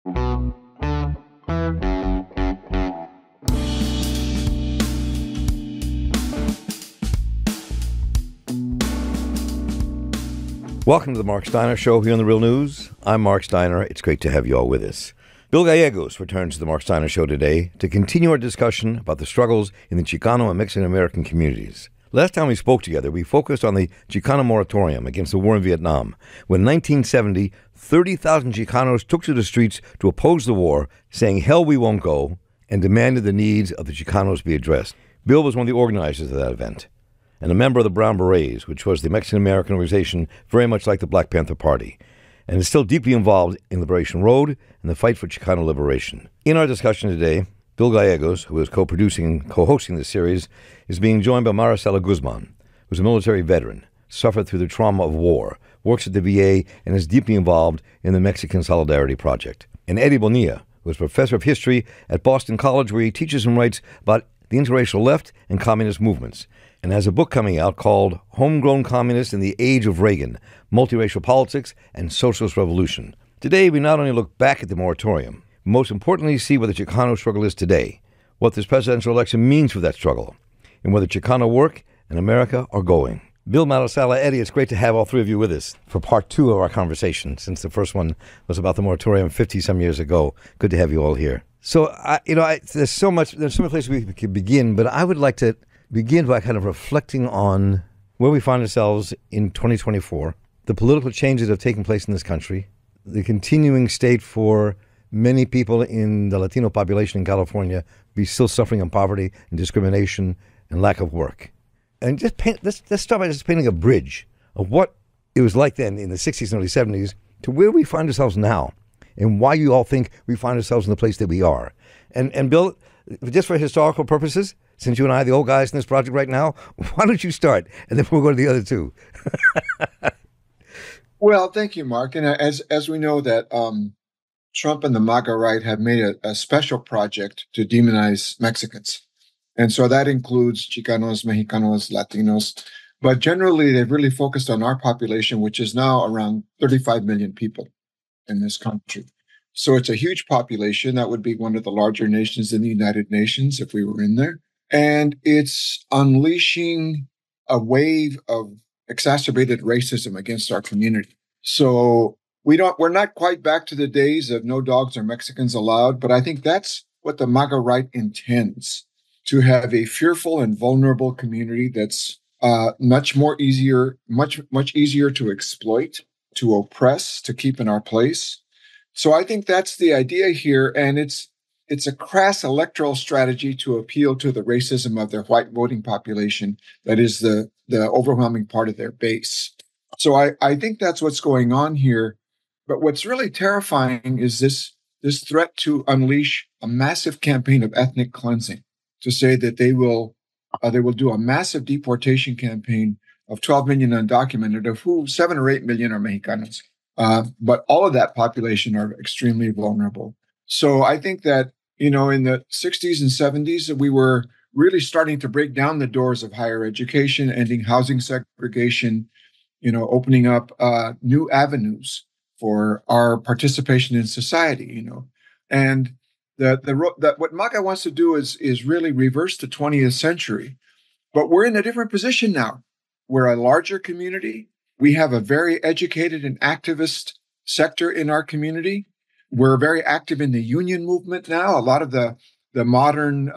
Welcome to the Marc Steiner Show here on The Real News. I'm Marc Steiner. It's great to have you all with us. Bill Gallegos returns to the Marc Steiner Show today to continue our discussion about the struggles in the Chicano and Mexican-American communities. Last time we spoke together, we focused on the Chicano Moratorium against the war in Vietnam, when in 1970, 30,000 Chicanos took to the streets to oppose the war, saying, "Hell, we won't go," and demanded the needs of the Chicanos be addressed. Bill was one of the organizers of that event, and a member of the Brown Berets, which was the Mexican-American organization very much like the Black Panther Party, and is still deeply involved in Liberation Road and the fight for Chicano liberation. In our discussion today, Bill Gallegos, who is co-producing and co-hosting this series, is being joined by Maricela Guzman, who's a military veteran, suffered through the trauma of war, works at the VA, and is deeply involved in the Mexican Solidarity Project. And Eddie Bonilla, who is professor of history at Boston College, where he teaches and writes about the interracial left and communist movements, and has a book coming out called Homegrown Communists in the Age of Reagan, Multiracial Politics and Socialist Revolution. Today, we not only look back at the moratorium, but most importantly see where the Chicano struggle is today, what this presidential election means for that struggle, and where the Chicano work and America are going. Bill, Maricela, Eddie, it's great to have all three of you with us for part two of our conversation, since the first one was about the moratorium 50-some years ago. Good to have you all here. So, there's so many places we could begin, but I would like to begin by kind of reflecting on where we find ourselves in 2024, the political changes that have taken place in this country, the continuing state for many people in the Latino population in California be still suffering in poverty and discrimination and lack of work. And just let's start by just painting a bridge of what it was like then in the 60s and early 70s to where we find ourselves now and why you all think we find ourselves in the place that we are. And Bill, just for historical purposes, since you and I are the old guys in this project right now, why don't you start, and then we'll go to the other two. Well, thank you, Mark. And as we know that Trump and the MAGA right have made a special project to demonize Mexicans. And so that includes Chicanos, Mexicanos, Latinos. But generally, they've really focused on our population, which is now around 35 million people in this country. So it's a huge population. That would be one of the larger nations in the United Nations if we were in there. And it's unleashing a wave of exacerbated racism against our community. So we're not quite back to the days of no dogs or Mexicans allowed, but I think that's what the MAGA right intends, to have a fearful and vulnerable community that's much easier to exploit, to oppress, to keep in our place. So I think that's the idea here, and it's a crass electoral strategy to appeal to the racism of their white voting population that is the overwhelming part of their base. So I think that's what's going on here. But what's really terrifying is this threat to unleash a massive campaign of ethnic cleansing, to say that they will do a massive deportation campaign of 12 million undocumented, of who 7 or 8 million are Mexicanos. But all of that population are extremely vulnerable. So I think that, in the 60s and 70s, we were really starting to break down the doors of higher education, ending housing segregation, opening up new avenues for our participation in society, And what MAGA wants to do is really reverse the 20th century. But we're in a different position now. We're a larger community. We have a very educated and activist sector in our community. We're very active in the union movement now. A lot of the modern,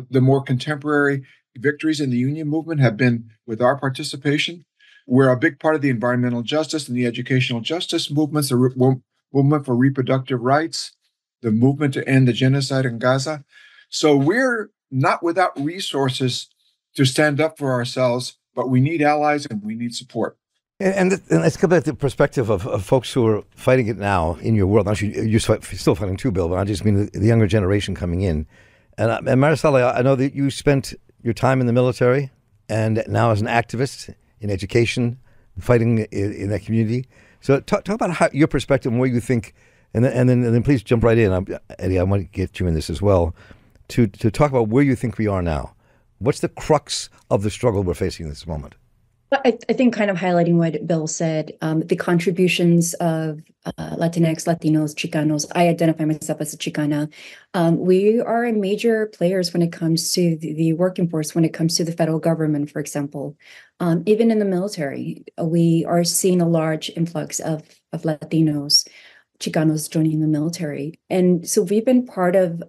the more contemporary victories in the union movement have been with our participation. We're a big part of the environmental justice and the educational justice movements, the movement for reproductive rights, the movement to end the genocide in Gaza. So we're not without resources to stand up for ourselves, but we need allies and we need support. And let's go back to the perspective of folks who are fighting it now in your world. Actually, you're still fighting too, Bill, but I just mean the younger generation coming in. And Maricela, I know that you spent your time in the military and now as an activist in education, fighting in that community. So talk about your perspective and where you think, and then please jump right in. Eddie, I want to get you in this as well, to talk about where you think we are now. What's the crux of the struggle we're facing in this moment? I think kind of highlighting what Bill said, the contributions of Latinx, Latinos, Chicanos. I identify myself as a Chicana. We are major players when it comes to the working force, when it comes to the federal government, for example. Even in the military, we are seeing a large influx of Latinos, Chicanos joining the military. And so we've been part of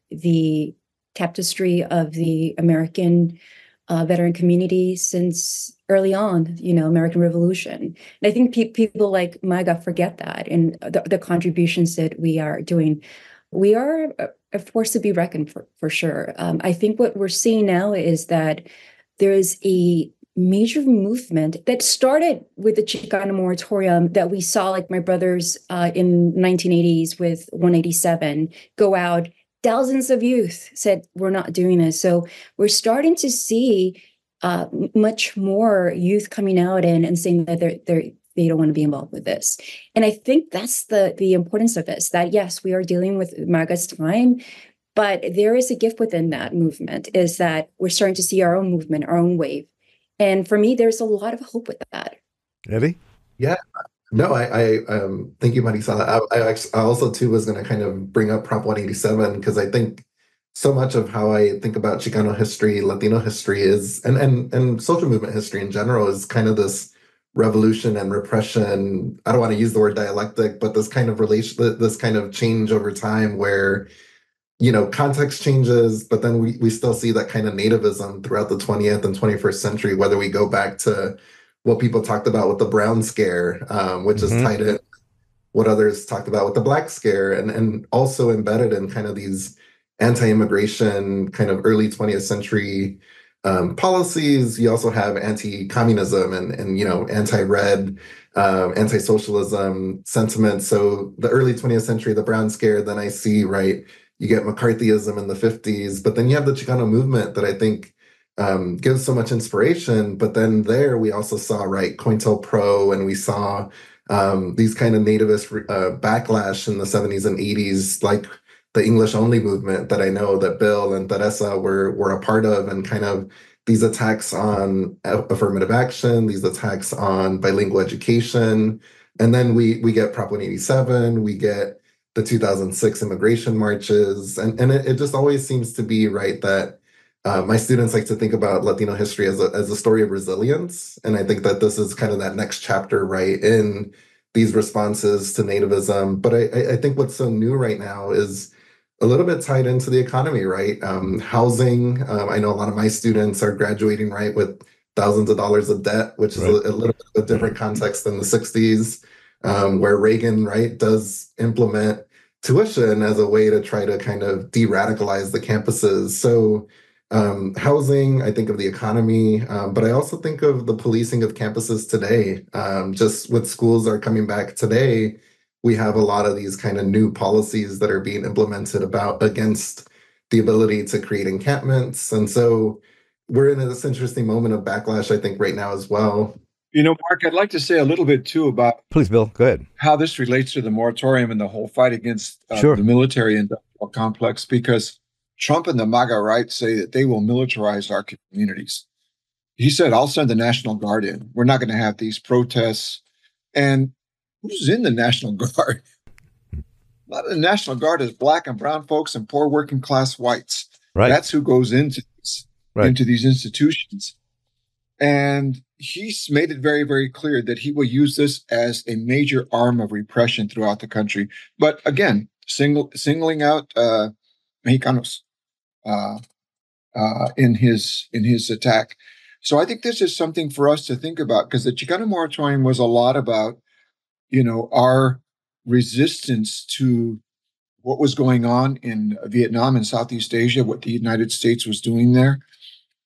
the tapestry of the American veteran community since early on, American Revolution. And I think people like MAGA forget that and the contributions that we are doing. We are a force to be reckoned for sure. I think what we're seeing now is that there is a major movement that started with the Chicano Moratorium that we saw, like my brothers in 1980s with 187 go out. Thousands of youth said, we're not doing this. So we're starting to see much more youth coming out and saying that they don't want to be involved with this. And I think that's the importance of this, that yes, we are dealing with MAGA's time, but there is a gift within that movement, is that we're starting to see our own movement, our own wave. And for me, there's a lot of hope with that. Eddie? Yeah. No, I thank you, Maricela. I also too was going to kind of bring up Prop 187 because I think so much of how I think about Chicano history, Latino history is, and social movement history in general is kind of this revolution and repression. I don't want to use the word dialectic, but this kind of relation, this kind of change over time where, context changes, but then we still see that kind of nativism throughout the 20th and 21st century, whether we go back to what people talked about with the Brown Scare, which is tied in what others talked about with the Black Scare, and also embedded in kind of these anti-immigration kind of early 20th century policies. You also have anti-communism and anti-red, anti-socialism sentiments. So the early 20th century, the Brown Scare, then I see, right, you get McCarthyism in the 50s, but then you have the Chicano movement that I think gives so much inspiration. But then there we also saw, right, COINTELPRO, and we saw these kind of nativist backlash in the 70s and 80s, like the English only movement that I know that Bill and Teresa were a part of, and kind of these attacks on affirmative action, these attacks on bilingual education. And then we get Prop 187, we get the 2006 immigration marches. And it just always seems to be, right, that my students like to think about Latino history as a story of resilience. And I think that this is kind of that next chapter, right, in these responses to nativism. But I think what's so new right now is a little bit tied into the economy, right? Housing. I know a lot of my students are graduating, right, with thousands of dollars of debt, which is a little bit of a different context than the 60s, where Reagan, right, does implement tuition as a way to try to kind of de-radicalize the campuses. So housing, I think of the economy, but I also think of the policing of campuses today. Just with schools are coming back today, we have a lot of these kind of new policies that are being implemented against the ability to create encampments. And so we're in this interesting moment of backlash, I think, right now as well. Mark, I'd like to say a little bit too about, please, Bill, go ahead, how this relates to the moratorium and the whole fight against the military industrial complex, because Trump and the MAGA right say that they will militarize our communities. He said, I'll send the National Guard in. We're not going to have these protests. And who's in the National Guard? A lot of the National Guard is Black and brown folks and poor working class whites. Right. That's who goes into these institutions. And he's made it very, very clear that he will use this as a major arm of repression throughout the country. But again, singling out Mexicanos in his attack. So I think this is something for us to think about, because the Chicano Moratorium was a lot about, our resistance to what was going on in Vietnam and Southeast Asia, what the United States was doing there,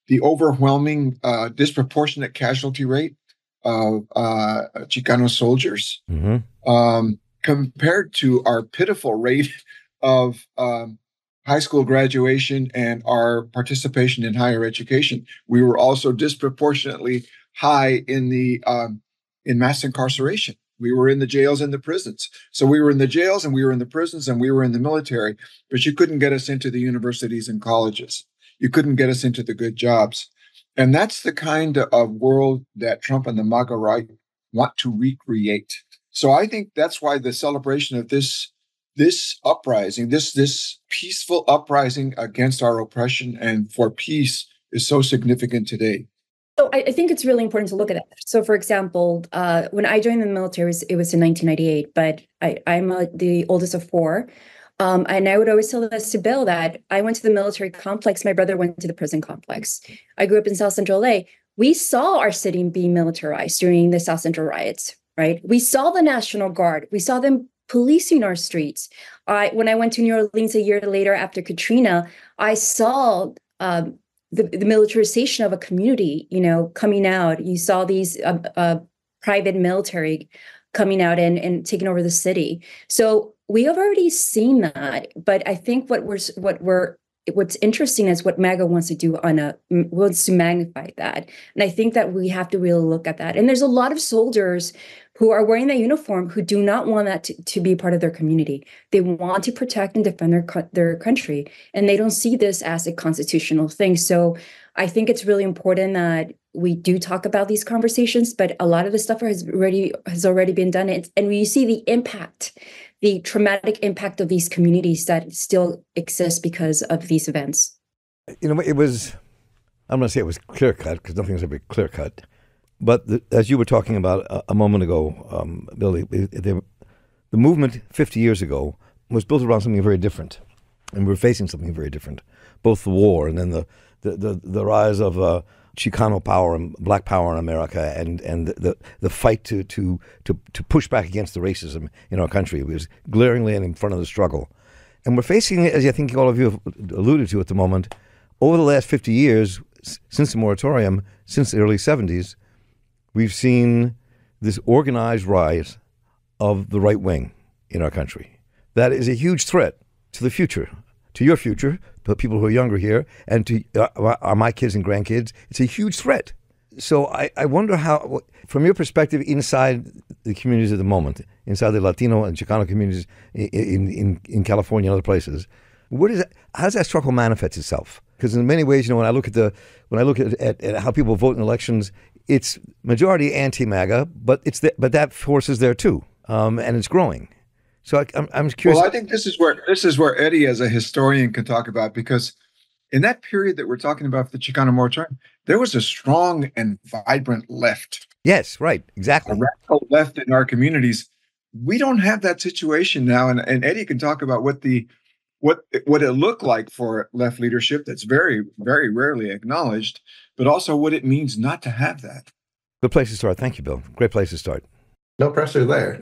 the overwhelming disproportionate casualty rate of Chicano soldiers, compared to our pitiful rate of high school graduation and our participation in higher education. We were also disproportionately high in mass incarceration. We were in the jails and the prisons. So we were in the jails and we were in the prisons and we were in the military, but you couldn't get us into the universities and colleges. You couldn't get us into the good jobs. And that's the kind of world that Trump and the MAGA right want to recreate. So I think that's why the celebration of this uprising, this peaceful uprising against our oppression and for peace is so significant today. So I think it's really important to look at that. So, for example, when I joined the military, it was in 1998, but I'm the oldest of four. And I would always tell this to Bill that I went to the military complex. My brother went to the prison complex. I grew up in South Central LA. We saw our city being militarized during the South Central riots, right? We saw the National Guard. We saw them policing our streets. When I went to New Orleans a year later after Katrina, I saw the militarization of a community, coming out. You saw these private military coming out and taking over the city. So we have already seen that, but I think what's interesting is what MAGA wants to do wants to magnify that. And I think that we have to really look at that. And there's a lot of soldiers who are wearing that uniform who do not want that to be part of their community. They want to protect and defend their country, and they don't see this as a constitutional thing. So I think it's really important that we do talk about these conversations, but a lot of the stuff has already been done. And we see the impact, the traumatic impact of these communities that still exist because of these events. I'm going to say it was clear cut, because nothing's ever clear cut. But as you were talking about a moment ago, Billy, the movement 50 years ago was built around something very different. And we're facing something very different. Both the war and then the rise of Chicano power and black power in America, and the fight to push back against the racism in our country was glaringly in front of the struggle. And we're facing, as I think all of you have alluded to at the moment, over the last 50 years, since the moratorium, since the early 70s, we've seen this organized rise of the right wing in our country. That is a huge threat to the future, to your future, to people who are younger here, and to my kids and grandkids. It's a huge threat. So I wonder how, from your perspective, inside the communities at the moment, inside the Latino and Chicano communities in California and other places, how does that struggle manifest itself? Because in many ways, when I look at how people vote in elections, it's majority anti-MAGA, but that force is there too, and it's growing. So I'm curious. Well, I think this is where Eddie, as a historian, can talk about, because in that period that we're talking about, the Chicano Moratorium, there was a strong and vibrant left. Yes, right, exactly. A radical left in our communities. We don't have that situation now, and Eddie can talk about what it looked like for left leadership. That's very, very rarely acknowledged, but also what it means not to have that. Good place to start. Thank you, Bill. Great place to start. No pressure there.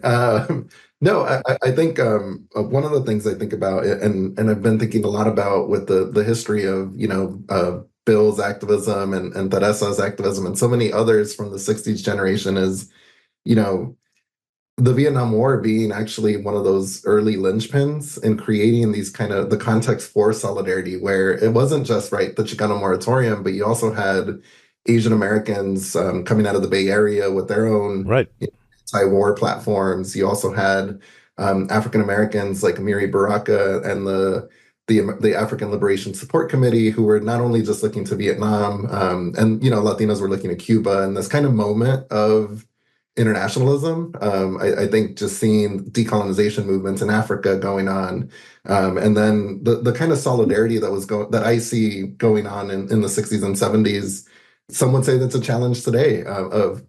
No, I think one of the things I think about, and I've been thinking a lot about with the history of, Bill's activism and Teresa's activism and so many others from the 60s generation is, the Vietnam War being actually one of those early linchpins in creating these kind of the context for solidarity, where it wasn't just the Chicano Moratorium, but you also had Asian Americans coming out of the Bay Area with their own anti-war platforms. You also had African Americans like Amiri Baraka and the African Liberation Support Committee, who were not only just looking to Vietnam, and Latinos were looking to Cuba, and this kind of moment of internationalism. I think just seeing decolonization movements in Africa going on, and then the kind of solidarity that I see going on in the 60s and 70s. Some would say that's a challenge today,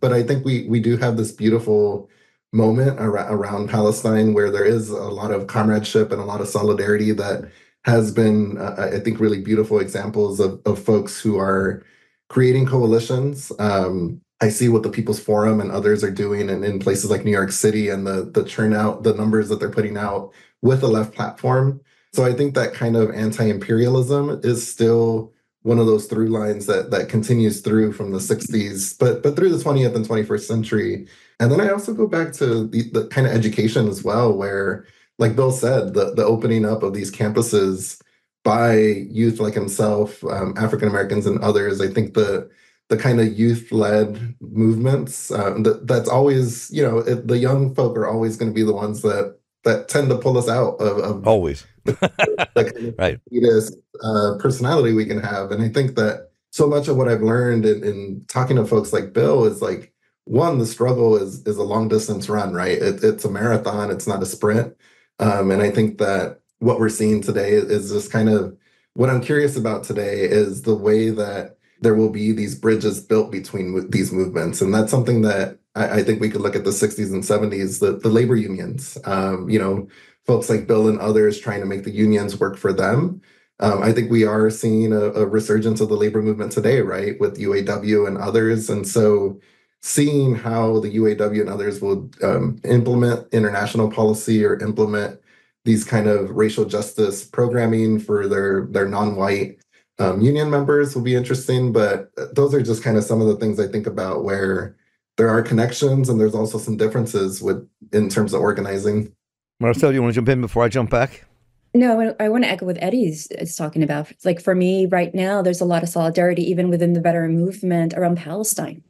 but I think we do have this beautiful moment around Palestine where there is a lot of comradeship and a lot of solidarity that has been, I think, really beautiful examples of folks who are creating coalitions. I see what the People's Forum and others are doing in places like New York City, and the turnout, the numbers that they're putting out with the left platform. So I think that kind of anti-imperialism is still one of those through lines that continues through from the 60s, but through the 20th and 21st century. And then I also go back to the kind of education as well, where, like Bill said, the opening up of these campuses by youth like himself, African Americans and others. I think the kind of youth-led movements, that's always, the young folk are always going to be the ones that tend to pull us out of always the kind of right elitist, personality we can have. And I think that so much of what I've learned in talking to folks like Bill is like, one, the struggle is a long distance run, right? It's a marathon, it's not a sprint. And I think that what we're seeing today is just kind of what I'm curious about today is the way that there will be these bridges built between these movements. And that's something that I think we could look at the 60s and 70s, the labor unions, folks like Bill and others trying to make the unions work for them. I think we are seeing a resurgence of the labor movement today, right, with UAW and others. And so seeing how the UAW and others will implement international policy or implement these kind of racial justice programming for their non-white union members will be interesting. But those are just kind of some of the things I think about where there are connections and there's also some differences in terms of organizing. Maricela, you want to jump in before I jump back? No, I want to echo what Eddie is talking about. Like for me right now, there's a lot of solidarity even within the veteran movement around Palestine.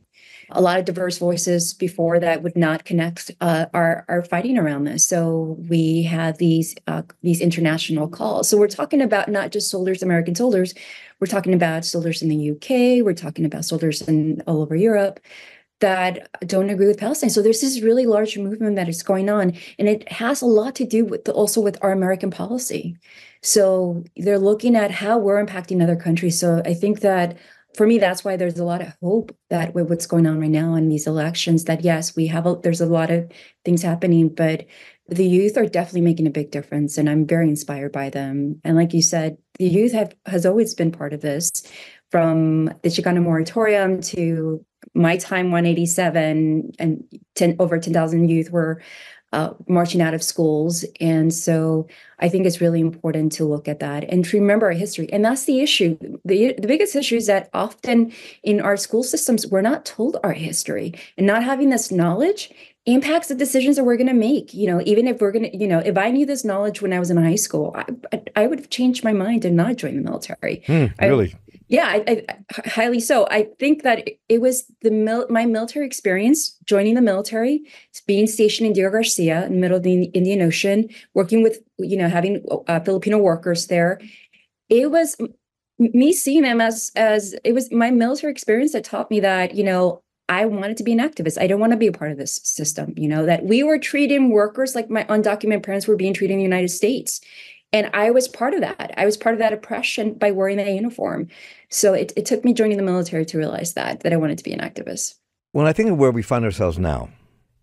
A lot of diverse voices before that would not connect are fighting around this. So we have these international calls. So we're talking about not just soldiers, American soldiers. We're talking about soldiers in the UK. We're talking about soldiers all over Europe that don't agree with Palestine. So there's this really large movement that is going on, and it has a lot to do with also with our American policy. So they're looking at how we're impacting other countries. So I think that for me, that's why there's a lot of hope that with what's going on right now in these elections, that yes, there's a lot of things happening, but the youth are definitely making a big difference, and I'm very inspired by them. And like you said, the youth has always been part of this, from the Chicano Moratorium to my time, 187, and over 10,000 youth were marching out of schools. And so I think it's really important to look at that and to remember our history. And that's the issue. The biggest issue is that often in our school systems, we're not told our history, and not having this knowledge impacts the decisions that we're going to make. Even if we're going to, if I knew this knowledge when I was in high school, I would have changed my mind and not joined the military. Really? I highly so. I think that it was my military experience, joining the military, being stationed in Diego Garcia in the middle of the Indian Ocean, working with, having Filipino workers there. It was me seeing them as it was my military experience that taught me that, I wanted to be an activist. I don't want to be a part of this system, that we were treating workers like my undocumented parents were being treated in the United States. And I was part of that. I was part of that oppression by wearing that uniform. So it took me joining the military to realize that I wanted to be an activist. When I think of where we find ourselves now,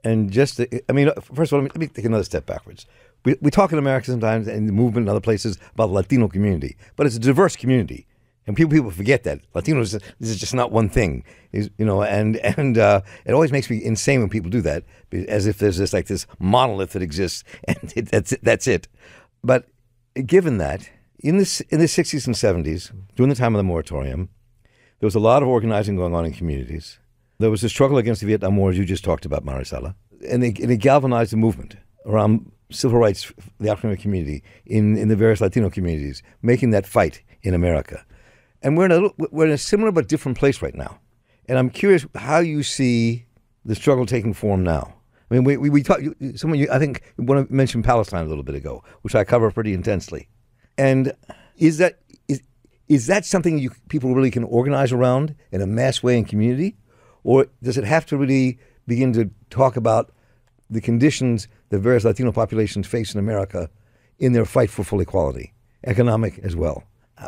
and first of all, let me take another step backwards. We talk in America sometimes and the movement in other places about the Latino community, but it's a diverse community. And people forget that Latinos, this is just not one thing, and it always makes me insane when people do that, as if there's this monolith that exists and that's it. But given that, in the 60s and 70s, during the time of the moratorium, there was a lot of organizing going on in communities. There was a struggle against the Vietnam War, as you just talked about, Maricela, and it galvanized the movement around civil rights for the African American community in the various Latino communities, making that fight in America. And we're in a similar but different place right now. And I'm curious how you see the struggle taking form now. I mean, we talk. I think you want to mention Palestine a little bit ago, which I cover pretty intensely. And is that something people really can organize around in a mass way in community, or does it have to really begin to talk about the conditions that various Latino populations face in America in their fight for full equality, economic as well?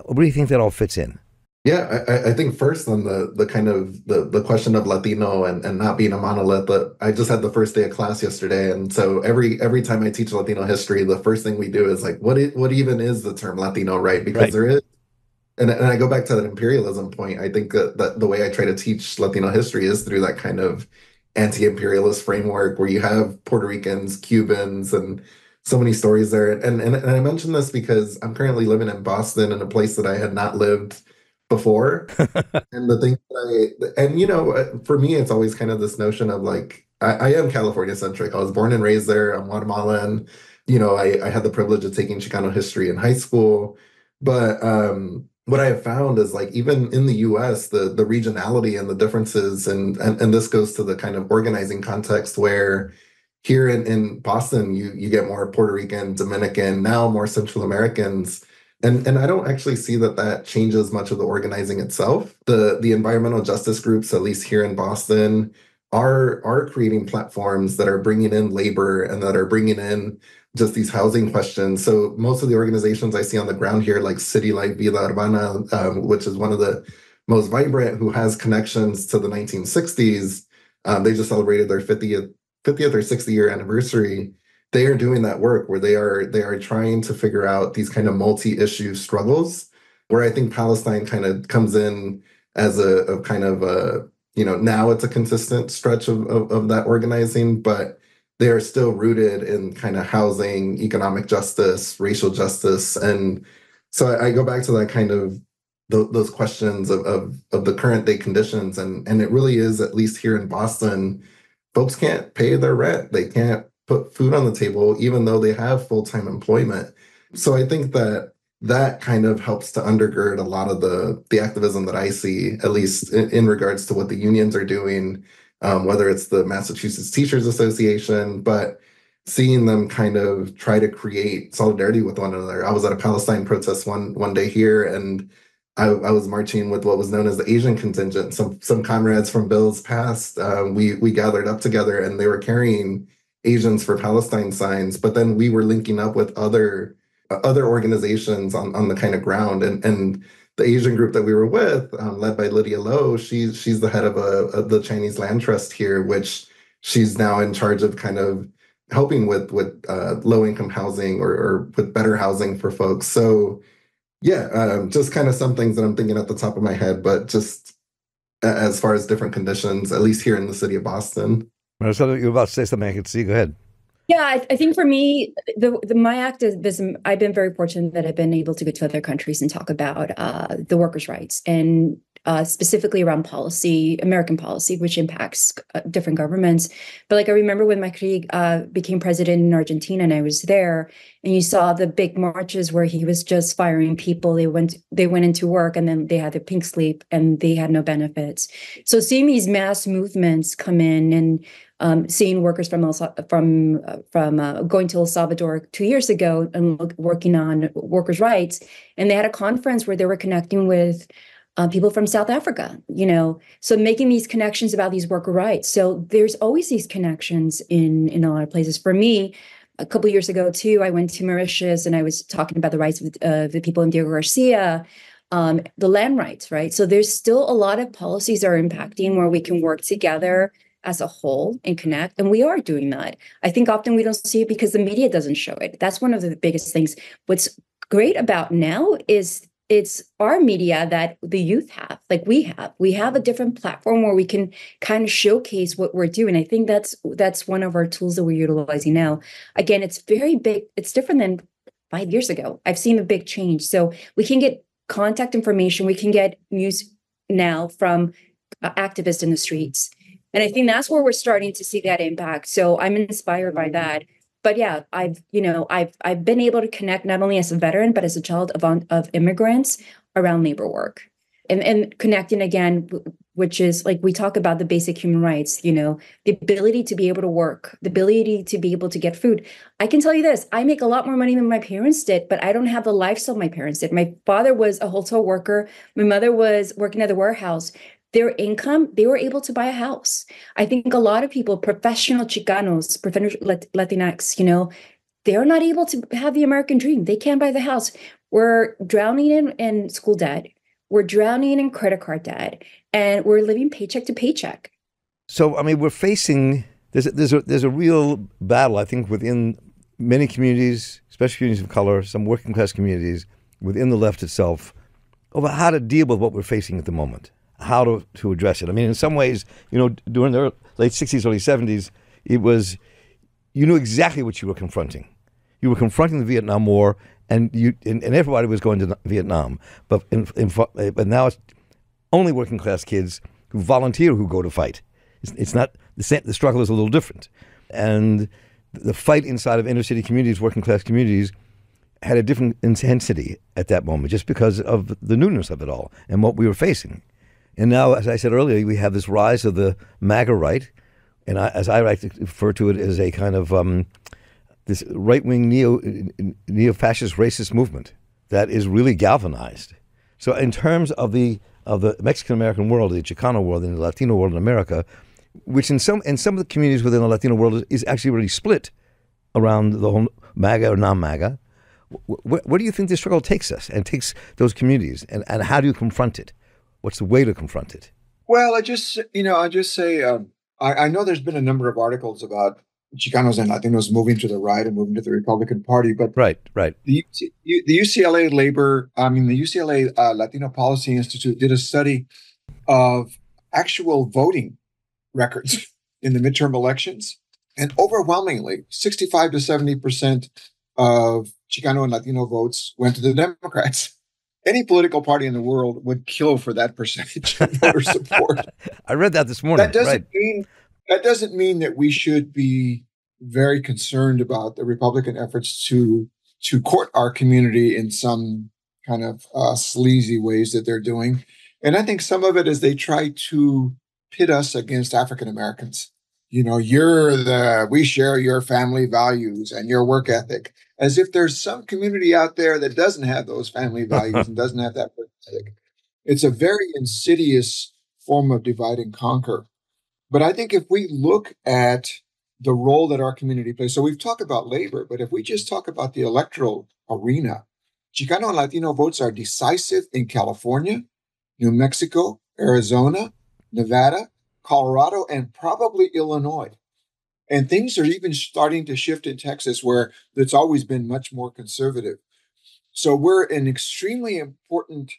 Where do you think that all fits in? Yeah, I think first on the kind of the question of Latino and not being a monolith, but I just had the first day of class yesterday. And so every time I teach Latino history, the first thing we do is like, what even is the term Latino, right? Because there is, and I go back to that imperialism point. I think that the way I try to teach Latino history is through that kind of anti-imperialist framework where you have Puerto Ricans, Cubans, and so many stories there. And I mention this because I'm currently living in Boston, in a place that I had not lived before. And the thing for me, it's always kind of this notion of like, I am California centric. I was born and raised there. I'm Guatemalan. I had the privilege of taking Chicano history in high school. But what I have found is like, even in the US, the regionality and the differences, and this goes to the kind of organizing context where here in Boston, you get more Puerto Rican, Dominican, now more Central Americans. And I don't actually see that changes much of the organizing itself. The environmental justice groups, at least here in Boston, are creating platforms that are bringing in labor and that are bringing in just these housing questions. So most of the organizations I see on the ground here, like City Light Vida Urbana, which is one of the most vibrant, who has connections to the 1960s, they just celebrated their 50th or 60th year anniversary. They are doing that work where they are trying to figure out these kind of multi-issue struggles, where I think Palestine kind of comes in as a kind of a, now it's a consistent stretch of that organizing, but they are still rooted in kind of housing, economic justice, racial justice. And so I go back to that kind of those questions of the current day conditions. And it really is, at least here in Boston, folks can't pay their rent. They can't put food on the table, even though they have full-time employment. So I think that kind of helps to undergird a lot of the activism that I see, at least in regards to what the unions are doing, whether it's the Massachusetts Teachers Association, but seeing them kind of try to create solidarity with one another. I was at a Palestine protest one day here, and I was marching with what was known as the Asian contingent. Some comrades from Bill's past, we gathered up together, and they were carrying Asians for Palestine signs, but then we were linking up with other organizations on the kind of ground, and the Asian group that we were with, led by Lydia Lowe, she's the head of the Chinese Land Trust here, which she's now in charge of kind of helping with low income housing or with better housing for folks. So yeah, just kind of some things that I'm thinking at the top of my head, but just as far as different conditions, at least here in the city of Boston. Maricela, you're about to say something. I can see. Go ahead. Yeah, I think for me, my activism, I've been very fortunate that I've been able to go to other countries and talk about the workers' rights, and specifically around policy, American policy, which impacts different governments. But like I remember when Macri became president in Argentina, and I was there, and you saw the big marches where he was just firing people. They went into work, and then they had their pink slip, and they had no benefits. So seeing these mass movements come in, and seeing workers from going to El Salvador 2 years ago and working on workers' rights, and they had a conference where they were connecting with people from South Africa, so making these connections about these worker rights. So there's always these connections in a lot of places. For me, a couple of years ago too, I went to Mauritius, and I was talking about the rights of the people in Diego Garcia, the land rights, right? So there's still a lot of policies that are impacting where we can work together as a whole and connect. And we are doing that. I think often we don't see it because the media doesn't show it. That's one of the biggest things. What's great about now is it's our media that the youth have, like we have a different platform where we can kind of showcase what we're doing. I think that's one of our tools that we're utilizing now. Again, it's very big. It's different than 5 years ago. I've seen a big change. So we can get contact information. We can get news now from activists in the streets. And I think that's where we're starting to see that impact. So I'm inspired by that. But yeah, I've been able to connect not only as a veteran, but as a child of immigrants around labor work, and connecting again, which is like we talk about the basic human rights, the ability to be able to work, the ability to be able to get food. I can tell you this, I make a lot more money than my parents did, but I don't have the lifestyle my parents did. My father was a hotel worker. My mother was working at the warehouse. Their income, they were able to buy a house. I think a lot of people, professional Chicanos, professional Latinx, they're not able to have the American dream. They can't buy the house. We're drowning in school debt. We're drowning in credit card debt, and we're living paycheck to paycheck. So, I mean, we're facing, there's a real battle, I think, within many communities, especially communities of color, some working class communities, within the left itself, over how to deal with what we're facing at the moment. How to address it. I mean, in some ways, during the late 60s, early 70s, it was, you knew exactly what you were confronting. You were confronting the Vietnam War, and everybody was going to Vietnam. But now it's only working class kids who volunteer who go to fight. It's not the same. The struggle is a little different, and the fight inside of inner city communities, working class communities, had a different intensity at that moment, just because of the newness of it all and what we were facing. And now, as I said earlier, we have this rise of the MAGA right, and as I like to refer to it, as a kind of this right-wing neo-fascist racist movement. that is really galvanized. So in terms of the Mexican American world, the Chicano world, and the Latino world in America, which in some of the communities within the Latino world is actually really split around the whole MAGA or non-MAGA. Where do you think this struggle takes us and takes those communities, and how do you confront it? What's the way to confront it? Well, I just say, I know there's been a number of articles about Chicanos and Latinos moving to the right and moving to the Republican Party, but right. The UCLA Latino Policy Institute did a study of actual voting records in the midterm elections, and overwhelmingly, 65 to 70% of Chicano and Latino votes went to the Democrats. Any political party in the world would kill for that percentage of voter support. I read that this morning. That doesn't mean that we should be very concerned about the Republican efforts to court our community in some kind of sleazy ways that they're doing. And I think some of it is they try to pit us against African Americans. You know, we share your family values and your work ethic, as if there's some community out there that doesn't have those family values and doesn't have that work ethic. It's a very insidious form of divide and conquer. But I think if we look at the role that our community plays, so we've talked about labor, but if we just talk about the electoral arena, Chicano and Latino votes are decisive in California, New Mexico, Arizona, Nevada, Colorado, and probably Illinois. And things are even starting to shift in Texas, where it's always been much more conservative. So we're an extremely important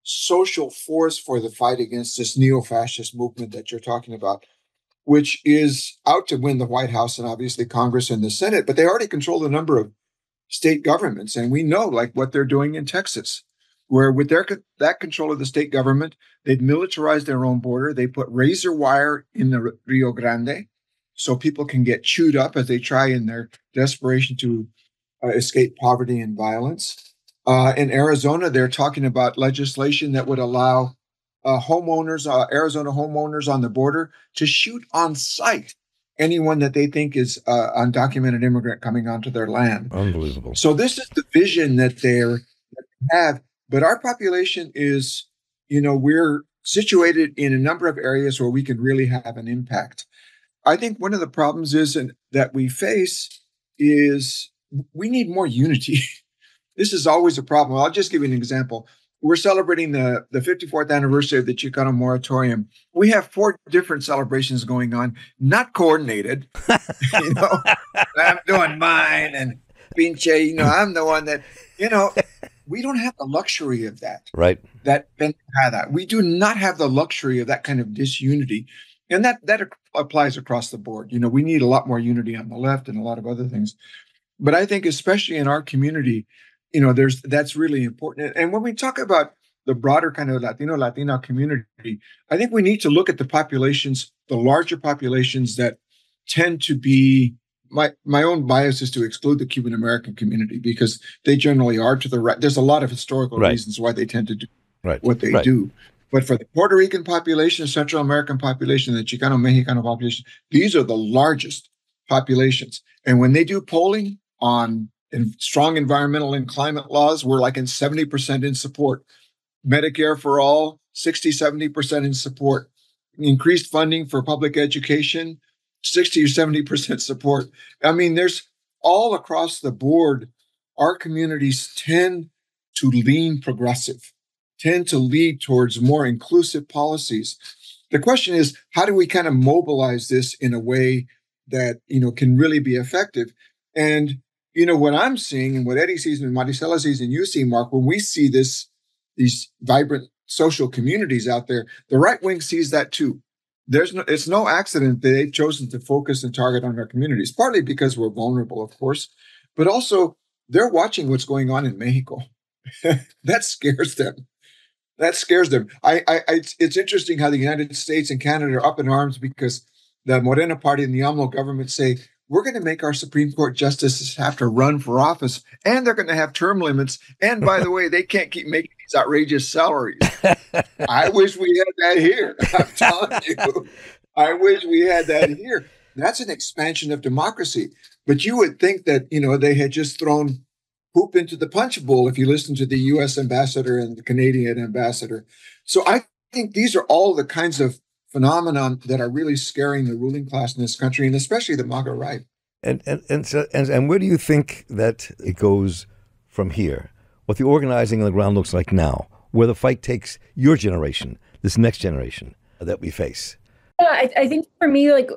social force for the fight against this neo-fascist movement that you're talking about, which is out to win the White House and obviously Congress and the Senate, but they already control the number of state governments. And we know like what they're doing in Texas, where with that control of the state government, they've militarized their own border. They put razor wire in the Rio Grande so people can get chewed up as they try in their desperation to escape poverty and violence. In Arizona, they're talking about legislation that would allow Arizona homeowners on the border to shoot on sight anyone that they think is undocumented immigrant coming onto their land. Unbelievable. So this is the vision that they have. But our population is, we're situated in a number of areas where we can really have an impact. I think one of the problems that we face is we need more unity. This is always a problem. I'll just give you an example. We're celebrating the 54th anniversary of the Chicano Moratorium. We have 4 different celebrations going on, not coordinated. I'm doing mine, and pinche, I'm the one that, we don't have the luxury of that. Right. We do not have the luxury of that kind of disunity. And that applies across the board. We need a lot more unity on the left and a lot of other things. But I think especially in our community, that's really important. And when we talk about the broader kind of Latina community, I think we need to look at the larger populations that tend to be, my own bias is to exclude the Cuban American community because they generally are to the right. There's a lot of historical reasons why they tend to do what they do. But for the Puerto Rican population, Central American population, the Chicano Mexicano population, these are the largest populations. And when they do polling on strong environmental and climate laws, we're like in 70% in support. Medicare for all, 60, 70% in support. Increased funding for public education, 60 or 70% support. I mean, there's all across the board, our communities tend to lean progressive, tend to lead towards more inclusive policies. The question is, how do we kind of mobilize this in a way that, can really be effective? And, what I'm seeing and what Eddie sees and Maricela sees and you see, Mark, when we see these vibrant social communities out there, the right wing sees that too. It's no accident that they've chosen to focus and target on our communities, partly because we're vulnerable, of course, but also they're watching what's going on in Mexico. That scares them. It's interesting how the United States and Canada are up in arms because the Morena party and the AMLO government say, we're going to make our Supreme Court justices have to run for office, and they're going to have term limits. And by the way, they can't keep making these outrageous salaries. I wish we had that here. I'm telling you, I wish we had that here. That's an expansion of democracy. But you would think that, they had just thrown poop into the punch bowl if you listen to the U.S. ambassador and the Canadian ambassador. So I think these are all the kinds of phenomenon that are really scaring the ruling class in this country, and especially the MAGA right. And where do you think that it goes from here? What the organizing on the ground looks like now, where the fight takes your generation, this next generation that we face? Yeah, I think for me, like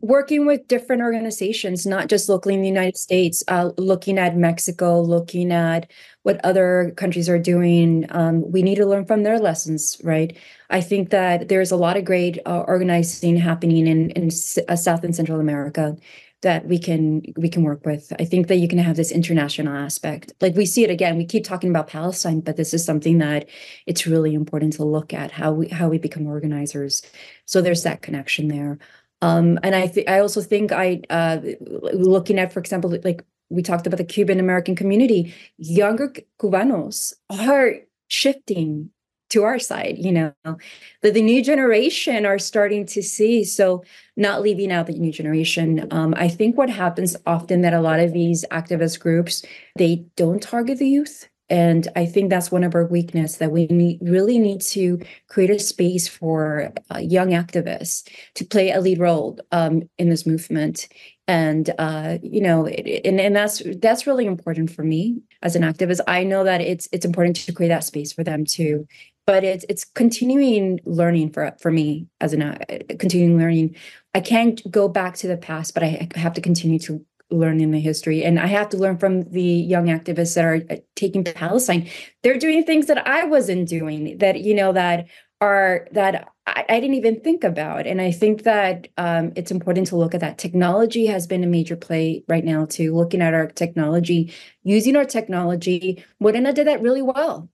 working with different organizations, not just locally in the United States, looking at Mexico, looking at what other countries are doing, we need to learn from their lessons, right? I think that there's a lot of great organizing happening in South and Central America that we can work with. I think that you can have this international aspect. Like we see it again, we keep talking about Palestine, but this is something that it's really important to look at how we become organizers. So there's that connection there. And I also think looking at, for example, like we talked about the Cuban American community, younger Cubanos are shifting to our side, that the new generation are starting to see. So not leaving out the new generation. I think what happens often that a lot of these activist groups, they don't target the youth. And I think that's one of our weaknesses, that we really need to create a space for young activists to play a lead role in this movement. And and that's really important for me as an activist. I know that it's important to create that space for them too. But it's continuing learning for me as continuing learning. I can't go back to the past, but I have to continue to learn in the history, and I have to learn from the young activists that are taking Palestine. They're doing things that I wasn't doing, that I didn't even think about. And I think that it's important to look at that. Technology has been a major play right now too, looking at our technology, using our technology. Bonilla did that really well,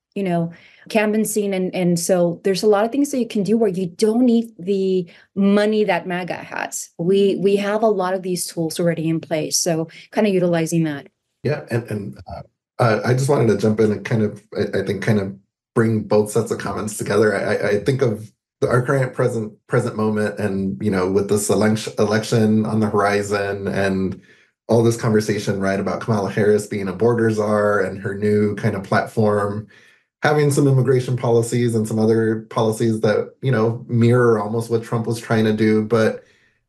canvassing. And so there's a lot of things that you can do where you don't need the money that MAGA has. We have a lot of these tools already in place. So kind of utilizing that. Yeah. And I just wanted to jump in and I think bring both sets of comments together. I think of our current present moment, and with this election on the horizon, and all this conversation, right, about Kamala Harris being a border czar and her new kind of platform, having some immigration policies and some other policies that mirror almost what Trump was trying to do. But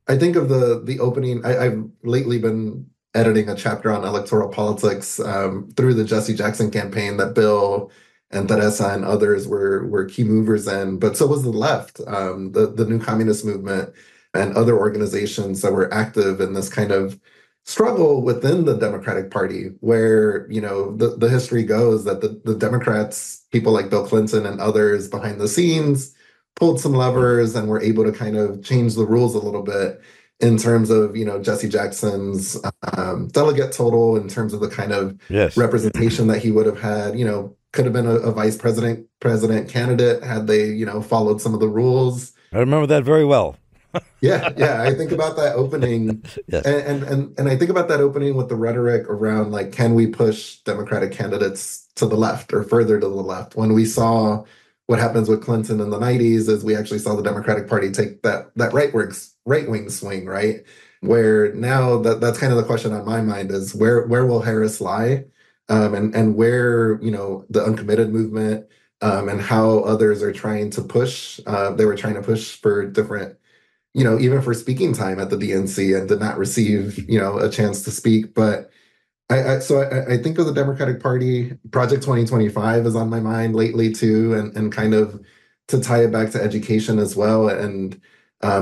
I think of the opening. I've lately been editing a chapter on electoral politics through the Jesse Jackson campaign that Bill and Teresa and others were key movers in, but so was the left, the New Communist Movement and other organizations that were active in this kind of struggle within the Democratic Party, where the history goes that the Democrats, people like Bill Clinton and others behind the scenes, pulled some levers and were able to kind of change the rules a little bit in terms of Jesse Jackson's delegate total, in terms of the kind of representation that he would have had. Could have been a vice president candidate had they followed some of the rules. I remember that very well. Yeah. I think about that opening, yes. and I think about that opening with the rhetoric around, like, can we push Democratic candidates to the left or further to the left? When we saw what happens with Clinton in the 90s, is we actually saw the Democratic Party take that right wing swing, right? Where now that's kind of the question on my mind is where will Harris lie, and where the uncommitted movement and how others are trying to push. They were trying to push for different. Even for speaking time at the DNC, and did not receive, a chance to speak. But I think of the Democratic Party. Project 2025 is on my mind lately too, and kind of to tie it back to education as well. And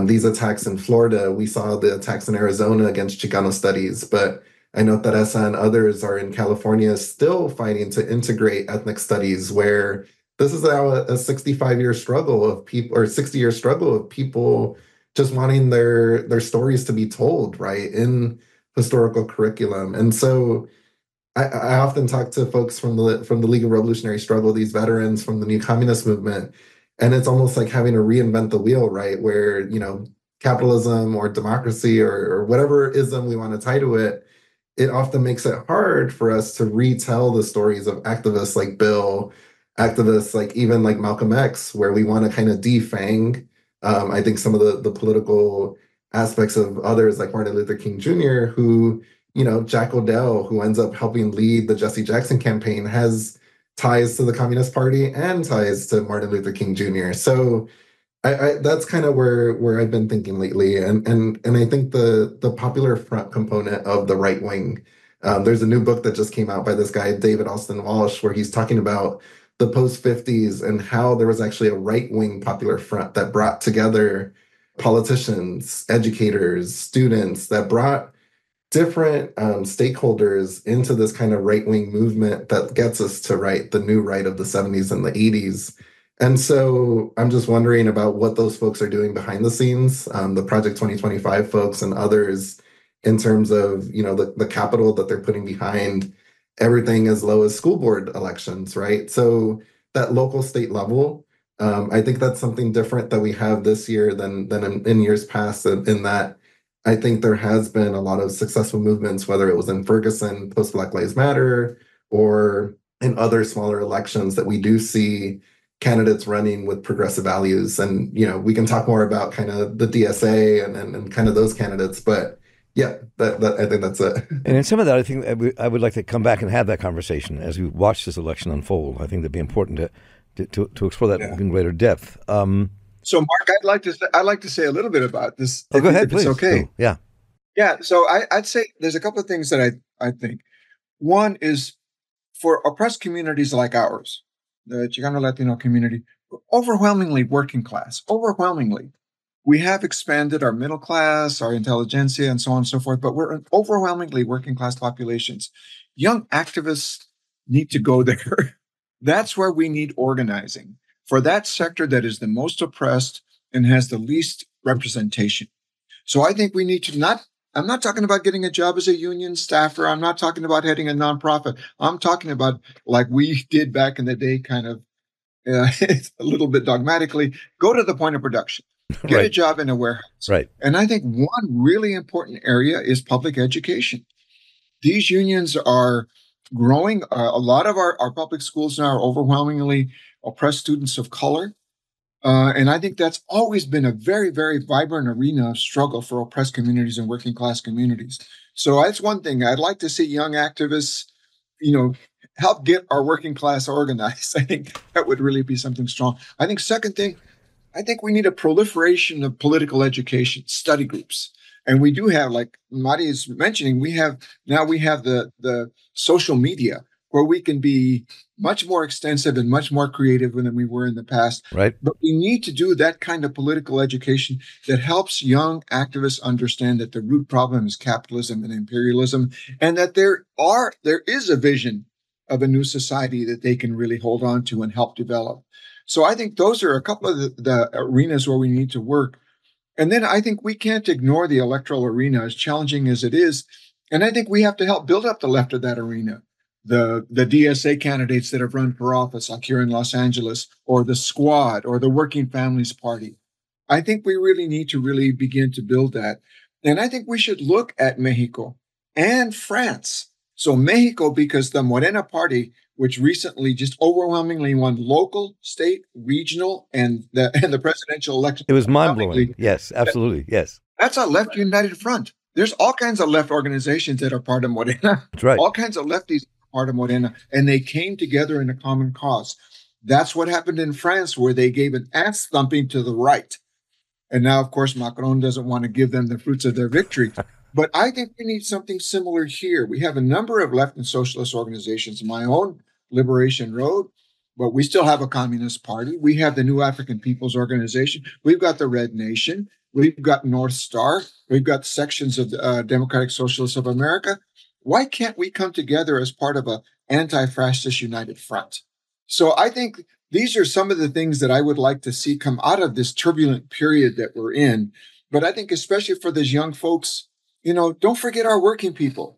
these attacks in Florida, we saw the attacks in Arizona against Chicano studies, but I know Teresa and others are in California still fighting to integrate ethnic studies, where this is now a 65-year struggle of people, or 60-year struggle of people just wanting their stories to be told, right, in historical curriculum. And so I often talk to folks from the League of Revolutionary Struggle, these veterans from the New Communist Movement, and it's almost like having to reinvent the wheel, right, where capitalism or democracy or whatever ism we want to tie to it, it often makes it hard for us to retell the stories of activists like Bill, activists like even like Malcolm X, where we want to kind of defang I think some of the political aspects of others like Martin Luther King Jr., who Jack Odell, who ends up helping lead the Jesse Jackson campaign, has ties to the Communist Party and ties to Martin Luther King Jr. So I that's kind of where I've been thinking lately, and I think the popular front component of the right wing. There's a new book that just came out by this guy David Austin Walsh, where he's talking about the post 50s and how there was actually a right wing popular front that brought together politicians, educators, students, that brought different stakeholders into this kind of right wing movement that gets us to write the new right of the 70s and the 80s. And so I'm just wondering about what those folks are doing behind the scenes, the Project 2025 folks and others, in terms of the capital that they're putting behind everything as low as school board elections, right? So that local state level, I think that's something different that we have this year than in years past, in that I think there has been a lot of successful movements, whether it was in Ferguson, post Black Lives Matter, or in other smaller elections, that we do see candidates running with progressive values. And, we can talk more about kind of the DSA and kind of those candidates, but yeah, that I think that's it. And in some of that, I think I would like to come back and have that conversation as we watch this election unfold. I think that'd be important to explore that in greater depth. So, Mark, I'd like to say a little bit about this. Go ahead, please. It's okay. Yeah. Yeah. So I'd say there's a couple of things that I think. One is, for oppressed communities like ours, the Chicano Latino community, overwhelmingly working class. Overwhelmingly, we have expanded our middle class, our intelligentsia, and so on and so forth. But we're overwhelmingly working class populations. Young activists need to go there. That's where we need organizing, for that sector that is the most oppressed and has the least representation. So I think we need to I'm not talking about getting a job as a union staffer. I'm not talking about heading a nonprofit. I'm talking about, like we did back in the day, kind of a little bit dogmatically, go to the point of production, get a job in a warehouse. Right. And I think one really important area is public education. These unions are growing. A lot of our public schools now are overwhelmingly oppressed students of color. And I think that's always been a very, very vibrant arena of struggle for oppressed communities and working class communities. So that's one thing. I'd like to see young activists, help get our working class organized. I think that would really be something strong. I think second thing, I think we need a proliferation of political education, study groups. And we do have, like Mari is mentioning, we have the social media where we can be much more extensive and much more creative than we were in the past. Right. But we need to do that kind of political education that helps young activists understand that the root problem is capitalism and imperialism, and that there is a vision of a new society that they can really hold on to and help develop. So I think those are a couple of the arenas where we need to work. And then I think we can't ignore the electoral arena, as challenging as it is. And I think we have to help build up the left of that arena. The DSA candidates that have run for office, like here in Los Angeles, or the Squad, or the Working Families Party. I think we really need to really begin to build that. And I think we should look at Mexico and France. So Mexico, because the Morena Party, which recently just overwhelmingly won local, state, regional, and the presidential election. It was mind-blowing. Yes, absolutely. Yes. That's a left united front. There's all kinds of left organizations that are part of Morena. That's right. All kinds of lefties part of Morena, and they came together in a common cause. That's what happened in France, where they gave an ass thumping to the right. And now, of course, Macron doesn't want to give them the fruits of their victory. But I think we need something similar here. We have a number of left and socialist organizations. My own Liberation Road, but we still have a Communist Party. We have the New African People's Organization. We've got the Red Nation. We've got North Star. We've got sections of the Democratic Socialists of America. Why can't we come together as part of an anti-fascist united front? So I think these are some of the things that I would like to see come out of this turbulent period that we're in. But I think especially for these young folks, don't forget our working people.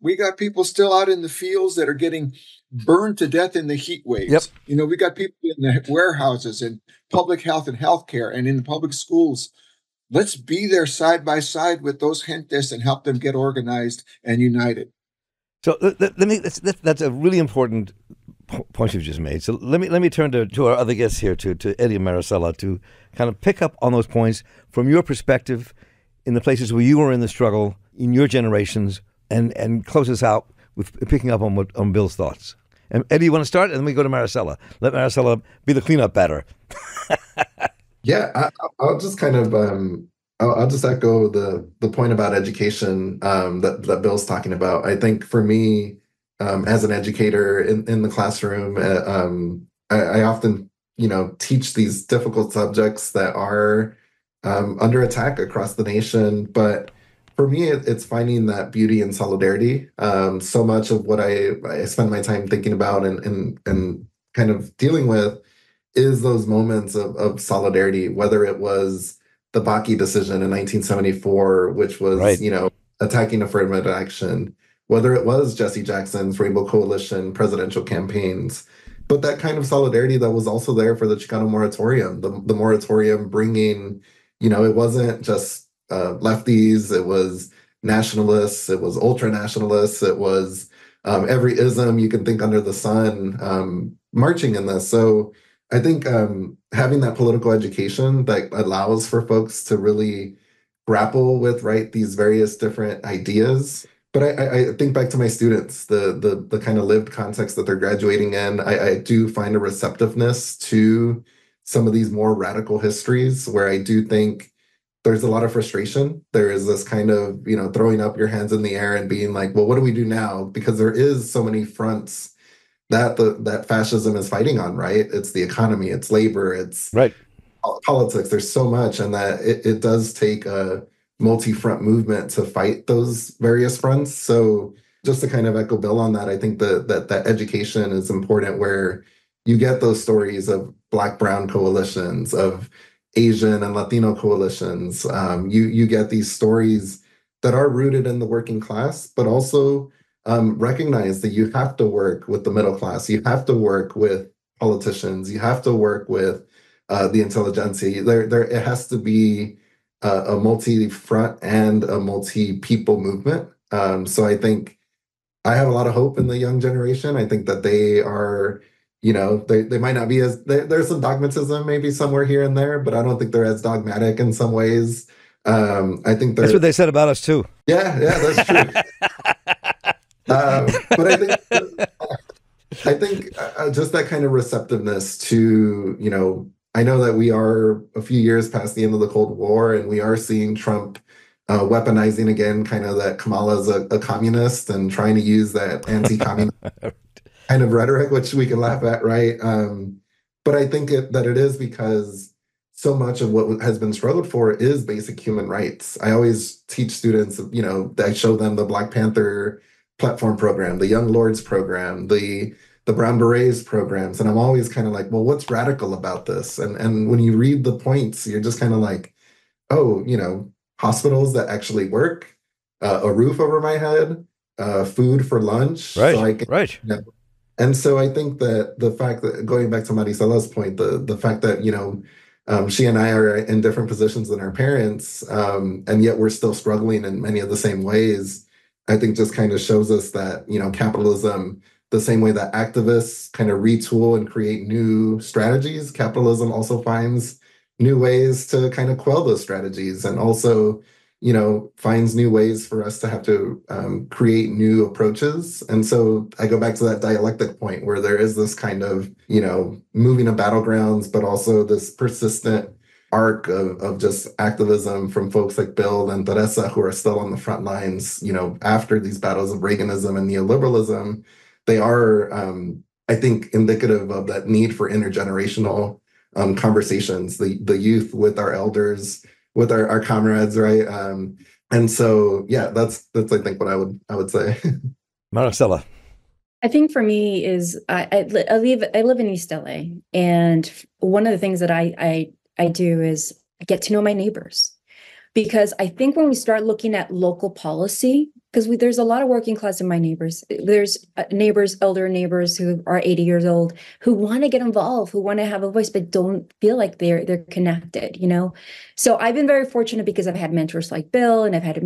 We got people still out in the fields that are getting burned to death in the heat waves. Yep. We got people in the warehouses and public health and healthcare and in the public schools. Let's be there side by side with those gentes and help them get organized and united. So that's a really important point you've just made. So let me turn to our other guests here, to Eddie and Maricela, to kind of pick up on those points from your perspective in the places where you were in the struggle in your generations, and close us out with picking up on Bill's thoughts. And Eddie, you want to start? And then we go to Maricela. Let Maricela be the cleanup batter. Yeah, I'll just kind of I'll just echo the point about education that Bill's talking about. I think for me, as an educator in the classroom, I often teach these difficult subjects that are under attack across the nation. But for me, it's finding that beauty and solidarity. So much of what I spend my time thinking about and kind of dealing with is those moments of solidarity, whether it was the Bakke decision in 1974, which was, Right. Attacking affirmative action, whether it was Jesse Jackson's Rainbow Coalition presidential campaigns, but that kind of solidarity that was also there for the Chicano Moratorium, the moratorium bringing, it wasn't just lefties, it was nationalists, it was ultra-nationalists, it was every ism you can think under the sun marching in this. So I think having that political education that allows for folks to really grapple with, right, these various different ideas. But I think back to my students, the kind of lived context that they're graduating in. I do find a receptiveness to some of these more radical histories where I do think there's a lot of frustration. There is this kind of, throwing up your hands in the air and being like, well, what do we do now? Because there is so many fronts that fascism is fighting on, right? It's the economy, it's labor, it's Right. Politics. There's so much, and that it does take a multi-front movement to fight those various fronts. So just to kind of echo Bill on that, I think that education is important, where you get those stories of Black-Brown coalitions, of Asian and Latino coalitions. You get these stories that are rooted in the working class, but also recognize that you have to work with the middle class, you have to work with politicians, you have to work with the intelligentsia. It has to be a multi-front and a multi-people movement. So I think I have a lot of hope in the young generation. I think that they are, they might not be as, there's some dogmatism maybe somewhere here and there, but I don't think they're as dogmatic in some ways. I think that's what they said about us too. Yeah, that's true. But I think just that kind of receptiveness to, I know that we are a few years past the end of the Cold War, and we are seeing Trump weaponizing again, kind of that Kamala's a communist and trying to use that anti-communist kind of rhetoric, which we can laugh at, right? But I think that it is because so much of what has been struggled for is basic human rights. I always teach students, I show them the Black Panther platform program, the Young Lords program, the Brown Berets programs. And I'm always kind of like, well, what's radical about this? And when you read the points, you're just kind of like, oh, hospitals that actually work, a roof over my head, food for lunch. Right, so I can, right. And so I think that the fact that, going back to Maricela's point, the fact that, she and I are in different positions than our parents, and yet we're still struggling in many of the same ways, I think just kind of shows us that, capitalism, the same way that activists kind of retool and create new strategies, capitalism also finds new ways to kind of quell those strategies, and also, finds new ways for us to have to create new approaches. And so I go back to that dialectic point where there is this kind of, moving of battlegrounds, but also this persistent arc of just activism from folks like Bill and Teresa, who are still on the front lines, after these battles of Reaganism and neoliberalism. They are, I think, indicative of that need for intergenerational conversations, the youth with our elders, with our comrades, right? And so, yeah, that's I think what I would say. Maricela. I think for me is I live in East LA, and one of the things that I do is get to know my neighbors, because I think when we start looking at local policy, because there's a lot of working class in my neighbors. There's neighbors, elder neighbors who are 80 years old, who want to get involved, who want to have a voice, but don't feel like they're connected, you know? So I've been very fortunate because I've had mentors like Bill, and I've had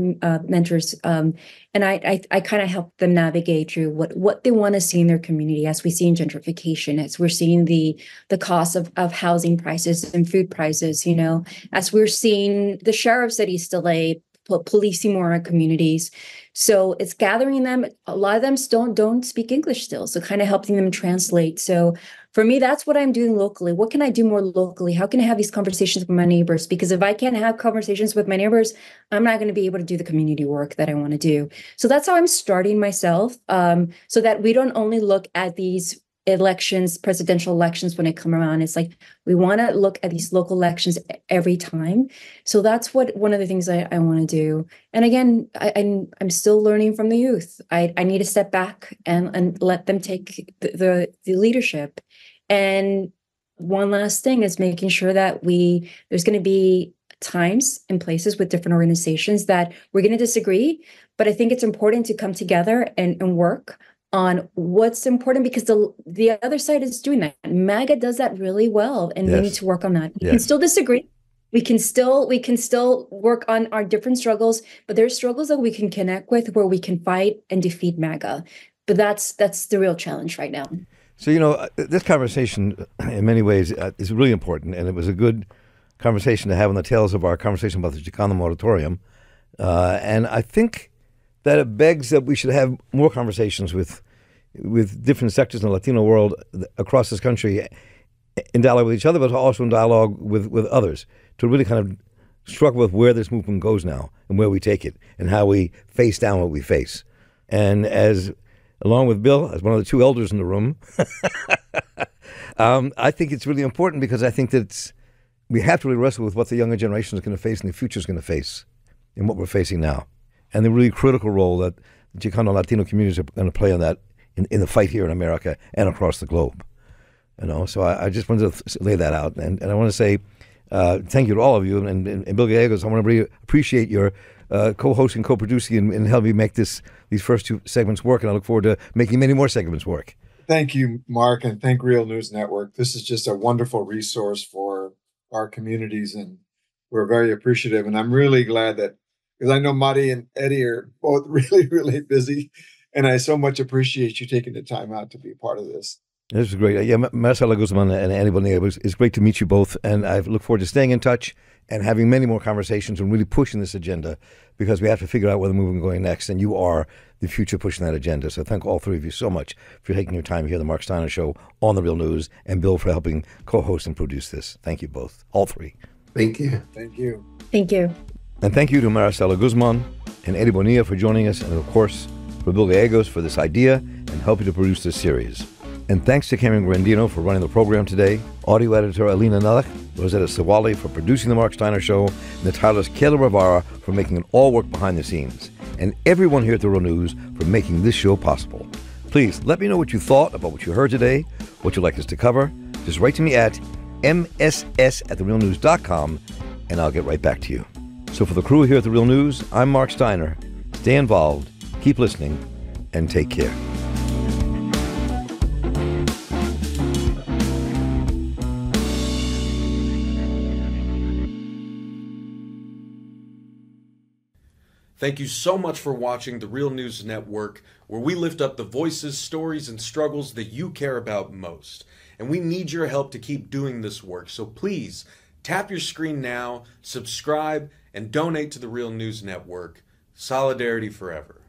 mentors, and I kind of help them navigate through what they want to see in their community, as we see in gentrification, as we're seeing the cost of housing prices and food prices, you know, as we're seeing the sheriff's cities delay policing more in communities. So it's gathering them. A lot of them still don't speak English still, so kind of helping them translate. So for me, that's what I'm doing locally. What can I do more locally? How can I have these conversations with my neighbors? Because if I can't have conversations with my neighbors, I'm not going to be able to do the community work that I want to do. So that's how I'm starting myself, so that we don't only look at these elections, presidential elections when they come around. It's like we want to look at these local elections every time. So that's one of the things I want to do. And again, I'm still learning from the youth. I need to step back and let them take the leadership. And one last thing is making sure that there's going to be times and places with different organizations that we're going to disagree, but I think it's important to come together and work on what's important, because the other side is doing that. MAGA does that really well, and we need to work on that. We can still disagree. We can still work on our different struggles, but there's struggles that we can connect with, where we can fight and defeat MAGA. But that's the real challenge right now. So, you know, this conversation in many ways is really important, and it was a good conversation to have on the tails of our conversation about the Chicano Moratorium. And I think that it begs that we should have more conversations with different sectors in the Latino world across this country, in dialogue with each other, but also in dialogue with others, to really kind of struggle with where this movement goes now and where we take it and how we face down what we face. And along with Bill, as one of the two elders in the room, I think it's really important, because I think that we have to really wrestle with what the younger generation is going to face and the future is going to face and what we're facing now, and the really critical role that the Chicano Latino communities are going to play in that, in the fight here in America and across the globe. You know, so I just wanted to lay that out, and I want to say thank you to all of you, and Bill Gallegos. I want to really appreciate your co-hosting, co-producing, and helping me make these first two segments work, and I look forward to making many more segments work. Thank you, Mark, and thank Real News Network. This is just a wonderful resource for our communities, and we're very appreciative. And I'm really glad that, because I know Mari and Eddie are both really, really busy, and I so much appreciate you taking the time out to be part of this. This is great. Yeah, Maricela Guzman and Eddie Bonilla, it's great to meet you both, and I look forward to staying in touch and having many more conversations and really pushing this agenda, because we have to figure out where the movement is going next, and you are the future pushing that agenda. So thank all three of you so much for taking your time here at the Marc Steiner Show on The Real News, and Bill for helping co-host and produce this. Thank you both, all three. Thank you. Thank you. Thank you. And thank you to Maricela Guzman and Eddie Bonilla for joining us, and of course, for Bill Gallegos for this idea and helping to produce this series. And thanks to Cameron Grandino for running the program today, audio editor Alina Nullach, Rosetta Sawali for producing The Marc Steiner Show, and the tireless Kayla Rivara for making it all work behind the scenes, and everyone here at The Real News for making this show possible. Please let me know what you thought about what you heard today, what you'd like us to cover. Just write to me at mss@therealnews.com, and I'll get right back to you. So for the crew here at The Real News, I'm Marc Steiner. Stay involved, keep listening, and take care. Thank you so much for watching The Real News Network, where we lift up the voices, stories, and struggles that you care about most. And we need your help to keep doing this work. So please, tap your screen now, subscribe, and donate to The Real News Network. Solidarity forever.